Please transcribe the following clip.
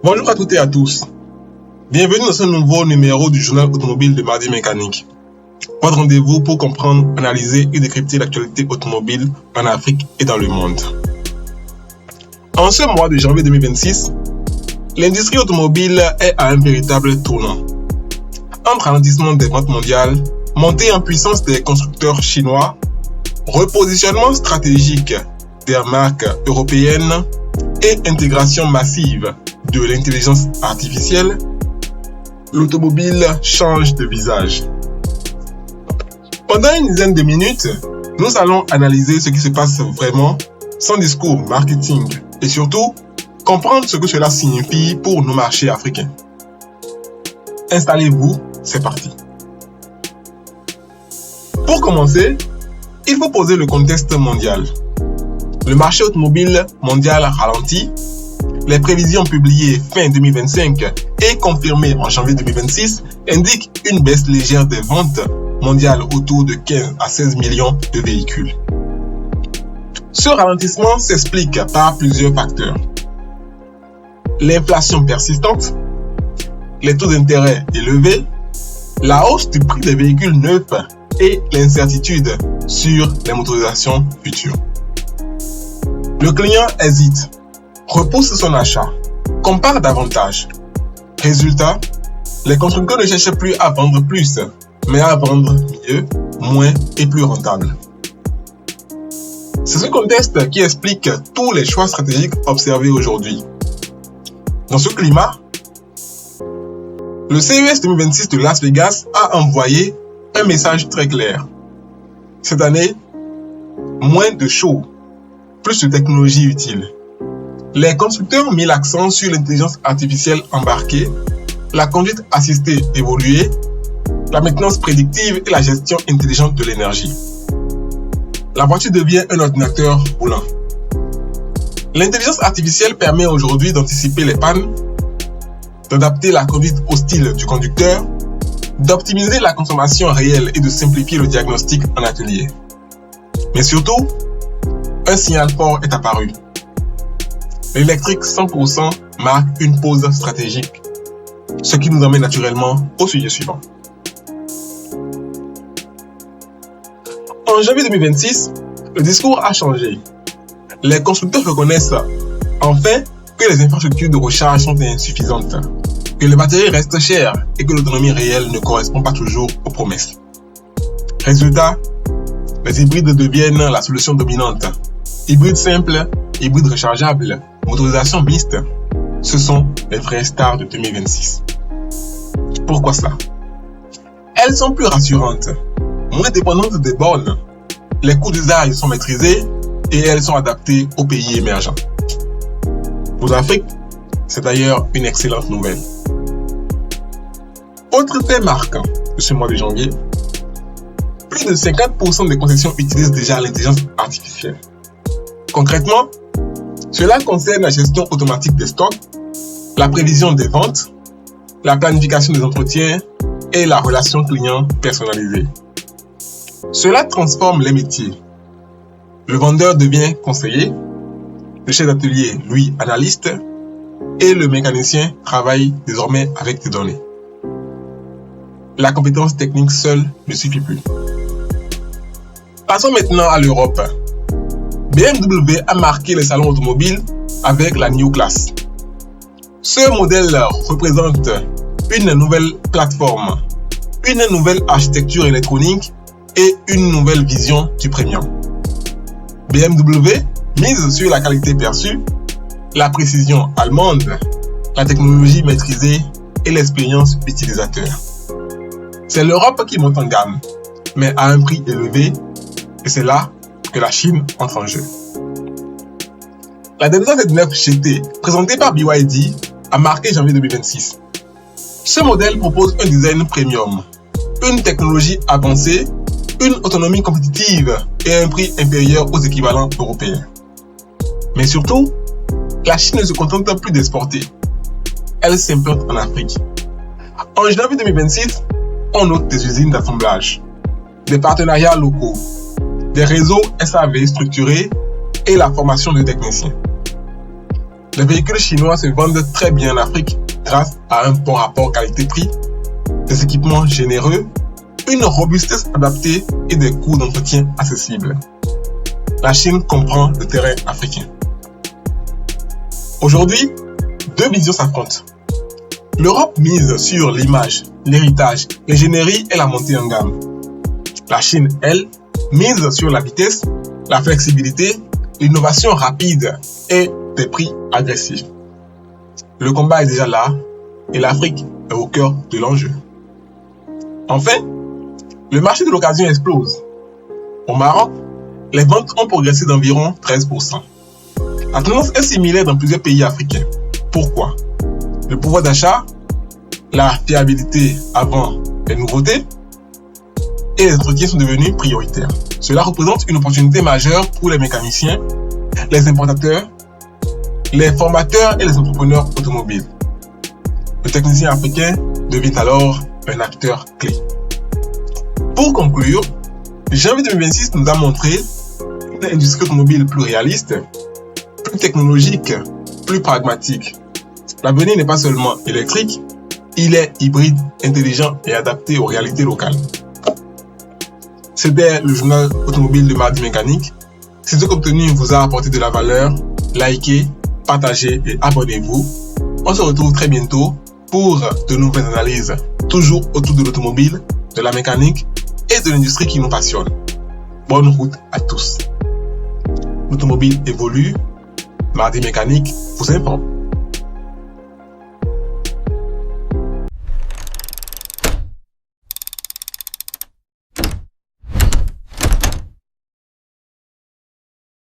Bonjour à toutes et à tous. Bienvenue dans ce nouveau numéro du journal automobile de Mardi Mécanique. Votre rendez-vous pour comprendre, analyser et décrypter l'actualité automobile en Afrique et dans le monde. En ce mois de janvier 2026, l'industrie automobile est à un véritable tournant. Entre ralentissement des ventes mondiales, montée en puissance des constructeurs chinois, repositionnement stratégique des marques européennes et intégration massive de l'intelligence artificielle, l'automobile change de visage. Pendant une dizaine de minutes, nous allons analyser ce qui se passe vraiment, son discours marketing et surtout comprendre ce que cela signifie pour nos marchés africains. Installez-vous, c'est parti. Pour commencer, il faut poser le contexte mondial. Le marché automobile mondial ralentit. Les prévisions publiées fin 2025 et confirmées en janvier 2026 indiquent une baisse légère des ventes mondiales autour de 15 à 16 millions de véhicules. Ce ralentissement s'explique par plusieurs facteurs. L'inflation persistante, les taux d'intérêt élevés, la hausse du prix des véhicules neufs et l'incertitude sur les motorisations futures. Le client hésite, repousse son achat, compare davantage. Résultat, les constructeurs ne cherchent plus à vendre plus, mais à vendre mieux, moins et plus rentable. C'est ce contexte qui explique tous les choix stratégiques observés aujourd'hui. Dans ce climat, le CES 2026 de Las Vegas a envoyé un message très clair. Cette année, moins de show, plus de technologies utiles. Les constructeurs ont mis l'accent sur l'intelligence artificielle embarquée, la conduite assistée évoluée, la maintenance prédictive et la gestion intelligente de l'énergie. La voiture devient un ordinateur roulant. L'intelligence artificielle permet aujourd'hui d'anticiper les pannes, d'adapter la conduite au style du conducteur, d'optimiser la consommation réelle et de simplifier le diagnostic en atelier. Mais surtout, un signal fort est apparu. L'électrique 100% marque une pause stratégique, ce qui nous emmène naturellement au sujet suivant. En janvier 2026, le discours a changé. Les constructeurs reconnaissent enfin que les infrastructures de recharge sont insuffisantes, que les batteries restent chères et que l'autonomie réelle ne correspond pas toujours aux promesses. Résultat, les hybrides deviennent la solution dominante. Hybrides simples, hybrides rechargeables, motorisation mixte, ce sont les vraies stars de 2026. Pourquoi ça? Elles sont plus rassurantes, moins dépendantes des bornes, les coûts d'usage sont maîtrisés et elles sont adaptées aux pays émergents. Pour l'Afrique, c'est d'ailleurs une excellente nouvelle. Autre fait marquant de ce mois de janvier, plus de 50% des concessions utilisent déjà l'intelligence artificielle. Concrètement, cela concerne la gestion automatique des stocks, la prévision des ventes, la planification des entretiens et la relation client personnalisée. Cela transforme les métiers. Le vendeur devient conseiller, le chef d'atelier, lui, analyste, et le mécanicien travaille désormais avec des données. La compétence technique seule ne suffit plus. Passons maintenant à l'Europe. BMW a marqué le salon automobile avec la New Class. Ce modèle représente une nouvelle plateforme, une nouvelle architecture électronique et une nouvelle vision du premium. BMW mise sur la qualité perçue, la précision allemande, la technologie maîtrisée et l'expérience utilisateur. C'est l'Europe qui monte en gamme, mais à un prix élevé, et c'est là que la Chine entre en jeu. La 279 GT, présentée par BYD, a marqué janvier 2026. Ce modèle propose un design premium, une technologie avancée, une autonomie compétitive et un prix inférieur aux équivalents européens. Mais surtout, la Chine ne se contente plus d'exporter. Elle s'implante en Afrique. En janvier 2026, on note des usines d'assemblage, des partenariats locaux, des réseaux SAV structurés et la formation de techniciens. Les véhicules chinois se vendent très bien en Afrique grâce à un bon rapport qualité-prix, des équipements généreux, une robustesse adaptée et des coûts d'entretien accessibles. La Chine comprend le terrain africain. Aujourd'hui, deux visions s'affrontent. L'Europe mise sur l'image, l'héritage, l'ingénierie et la montée en gamme. La Chine, elle, mise sur la vitesse, la flexibilité, l'innovation rapide et des prix agressifs. Le combat est déjà là et l'Afrique est au cœur de l'enjeu. Enfin, le marché de l'occasion explose. Au Maroc, les ventes ont progressé d'environ 13%. La tendance est similaire dans plusieurs pays africains. Pourquoi? Le pouvoir d'achat, la fiabilité avant les nouveautés et les entretiens sont devenus prioritaires. Cela représente une opportunité majeure pour les mécaniciens, les importateurs, les formateurs et les entrepreneurs automobiles. Le technicien africain devient alors un acteur clé. Pour conclure, janvier 2026 nous a montré une industrie automobile plus réaliste, plus technologique, plus pragmatique. L'avenir n'est pas seulement électrique, il est hybride, intelligent et adapté aux réalités locales. C'était le journal automobile de Mardi Mécanique. Si ce contenu vous a apporté de la valeur, likez, partagez et abonnez-vous. On se retrouve très bientôt pour de nouvelles analyses, toujours autour de l'automobile, de la mécanique et de l'industrie qui nous passionne. Bonne route à tous. L'automobile évolue. Mardi Mécanique vous informe.